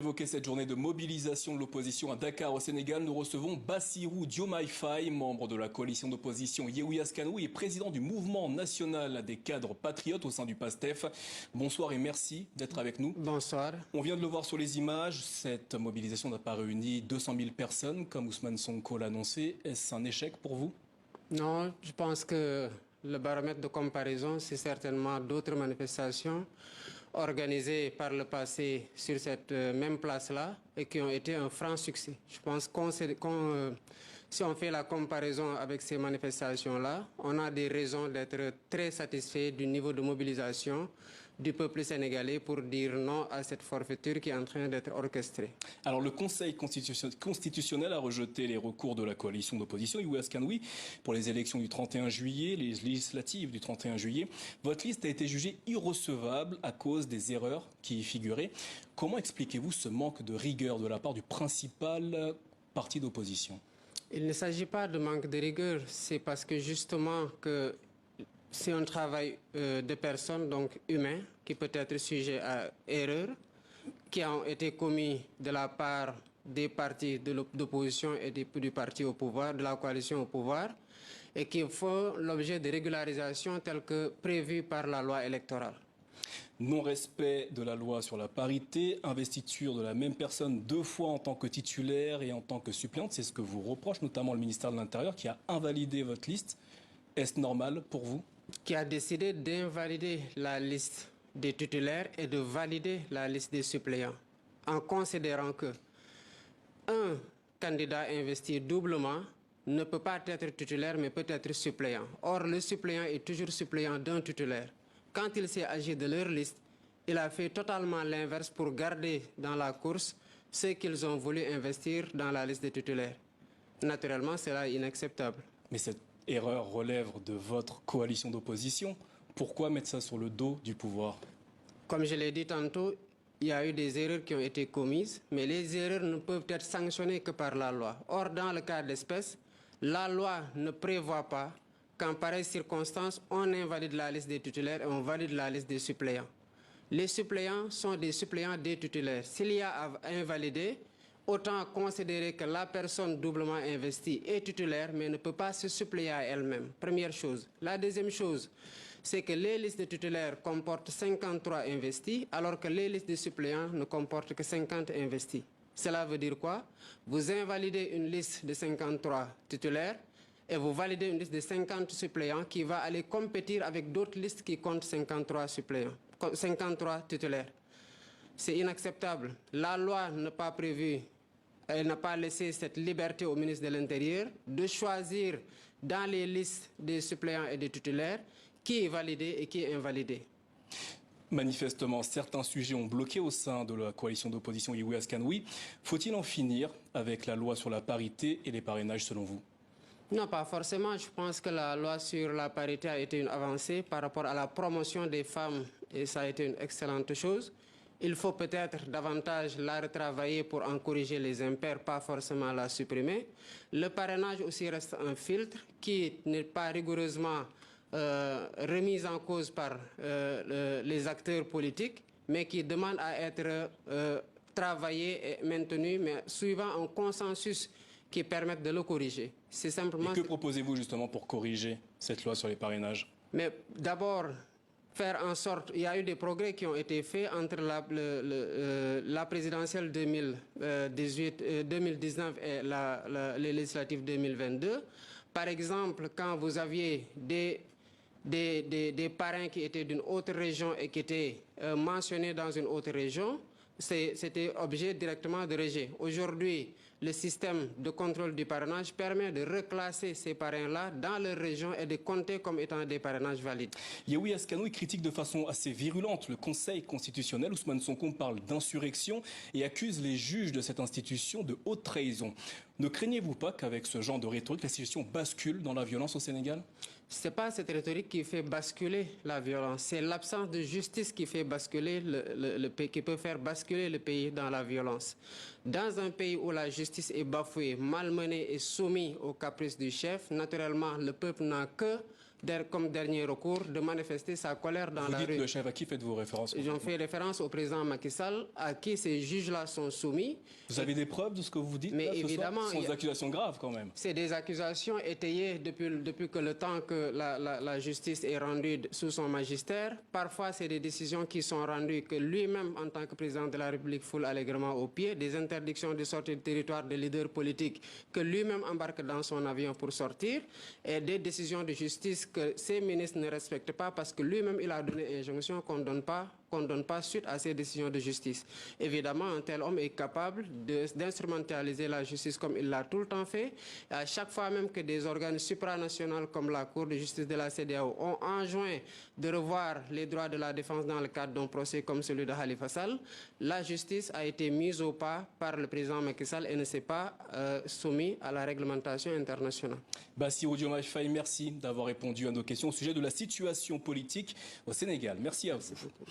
Évoquer cette journée de mobilisation de l'opposition à Dakar au Sénégal, nous recevons Bassirou Diomaye Faye, membre de la coalition d'opposition Yewwi Askan Wi et président du mouvement national des cadres patriotes au sein du PASTEF. Bonsoir et merci d'être avec nous. Bonsoir. On vient de le voir sur les images, cette mobilisation n'a pas réuni 200 000 personnes comme Ousmane Sonko l'a annoncé. Est-ce un échec pour vous? Non, je pense que le baromètre de comparaison, c'est certainement d'autres manifestations organisées par le passé sur cette même place-là et qui ont été un franc succès. Je pense si on fait la comparaison avec ces manifestations-là, on a des raisons d'être très satisfait du niveau de mobilisation du peuple sénégalais pour dire non à cette forfaiture qui est en train d'être orchestrée. Alors le Conseil constitutionnel a rejeté les recours de la coalition d'opposition Yewwi Askan Wi pour les élections du 31 juillet, les législatives du 31 juillet. Votre liste a été jugée irrecevable à cause des erreurs qui y figuraient. Comment expliquez-vous ce manque de rigueur de la part du principal parti d'opposition? Il ne s'agit pas de manque de rigueur, c'est parce que justement que c'est un travail de personnes, donc humain, qui peut être sujet à erreur, qui ont été commis de la part des partis d'opposition et du parti au pouvoir, de la coalition au pouvoir, et qui font l'objet de régularisation telle que prévue par la loi électorale. Non-respect de la loi sur la parité, investiture de la même personne 2 fois en tant que titulaire et en tant que suppléante, c'est ce que vous reproche notamment le ministère de l'Intérieur qui a invalidé votre liste. Est-ce normal pour vous? Qui a décidé d'invalider la liste des titulaires et de valider la liste des suppléants, en considérant que un candidat investi doublement ne peut pas être titulaire mais peut être suppléant. Or, le suppléant est toujours suppléant d'un titulaire. Quand il s'est agi de leur liste, il a fait totalement l'inverse pour garder dans la course ceux qu'ils ont voulu investir dans la liste des titulaires. Naturellement, cela est inacceptable. Mais cette erreur relève de votre coalition d'opposition. Pourquoi mettre ça sur le dos du pouvoir? Comme je l'ai dit tantôt, il y a eu des erreurs qui ont été commises, mais les erreurs ne peuvent être sanctionnées que par la loi. Or, dans le cas d'espèce, la loi ne prévoit pas qu'en pareille circonstance, on invalide la liste des titulaires et on valide la liste des suppléants. Les suppléants sont des suppléants des titulaires. S'il y a à invalider, autant considérer que la personne doublement investie est titulaire, mais ne peut pas se suppléer à elle-même. Première chose. La deuxième chose, c'est que les listes de titulaires comportent 53 investis, alors que les listes de suppléants ne comportent que 50 investis. Cela veut dire quoi? Vous invalidez une liste de 53 titulaires et vous validez une liste de 50 suppléants qui va aller compétir avec d'autres listes qui comptent 53 suppléants, 53 titulaires. C'est inacceptable. La loi n'a pas prévu, elle n'a pas laissé cette liberté au ministre de l'Intérieur de choisir dans les listes des suppléants et des titulaires qui est validé et qui est invalidé. Manifestement, certains sujets ont bloqué au sein de la coalition d'opposition Yewwi Askan Wi. Faut-il en finir avec la loi sur la parité et les parrainages selon vous? Non, pas forcément. Je pense que la loi sur la parité a été une avancée par rapport à la promotion des femmes et ça a été une excellente chose. Il faut peut-être davantage la retravailler pour en corriger les impairs, pas forcément la supprimer. Le parrainage aussi reste un filtre qui n'est pas rigoureusement remis en cause par les acteurs politiques, mais qui demande à être travaillé et maintenu, mais suivant un consensus qui permettent de le corriger. C'est simplement... Et que proposez-vous justement pour corriger cette loi sur les parrainages? Mais d'abord, faire en sorte... Il y a eu des progrès qui ont été faits entre la présidentielle 2019 et les législatives 2022. Par exemple, quand vous aviez des parrains qui étaient d'une autre région et qui étaient mentionnés dans une autre région, c'était objet directement de rejet. Aujourd'hui, le système de contrôle du parrainage permet de reclasser ces parrains-là dans leur région et de compter comme étant des parrainages valides. Yewwi Askan Wi critique de façon assez virulente le Conseil constitutionnel. Ousmane Sonko parle d'insurrection et accuse les juges de cette institution de haute trahison. Ne craignez-vous pas qu'avec ce genre de rhétorique, l'institution bascule dans la violence au Sénégal? Ce n'est pas cette rhétorique qui fait basculer la violence, c'est l'absence de justice qui fait basculer qui peut faire basculer le pays dans la violence. Dans un pays où la justice est bafouée, malmenée et soumise aux caprices du chef, naturellement, le peuple n'a que comme dernier recours, de manifester sa colère dans Vous la dites rue. le chef, à qui faites-vous référence? J'en fais référence au président Macky Sall, à qui ces juges-là sont soumis. Vous avez des preuves de ce que vous dites Mais là, ce soir? évidemment, Ce sont des accusations graves quand même. C'est des accusations étayées depuis que le temps que la justice est rendue sous son magistère. Parfois, c'est des décisions qui sont rendues que lui-même, en tant que président de la République, foule allègrement au pied. Des interdictions de sortie de territoire de leaders politiques que lui-même embarque dans son avion pour sortir. Et des décisions de justice que ces ministres ne respectent pas parce que lui-même, il a donné injonction qu'on ne donne pas suite à ces décisions de justice. Évidemment, un tel homme est capable d'instrumentaliser la justice comme il l'a tout le temps fait. Et à chaque fois même que des organes supranationaux comme la Cour de justice de la CEDEAO ont enjoint de revoir les droits de la défense dans le cadre d'un procès comme celui de Khalifa Sall, la justice a été mise au pas par le président Macky Sall et ne s'est pas soumise à la réglementation internationale. Bassirou Diomaye Faye, merci d'avoir répondu à nos questions au sujet de la situation politique au Sénégal. Merci à vous.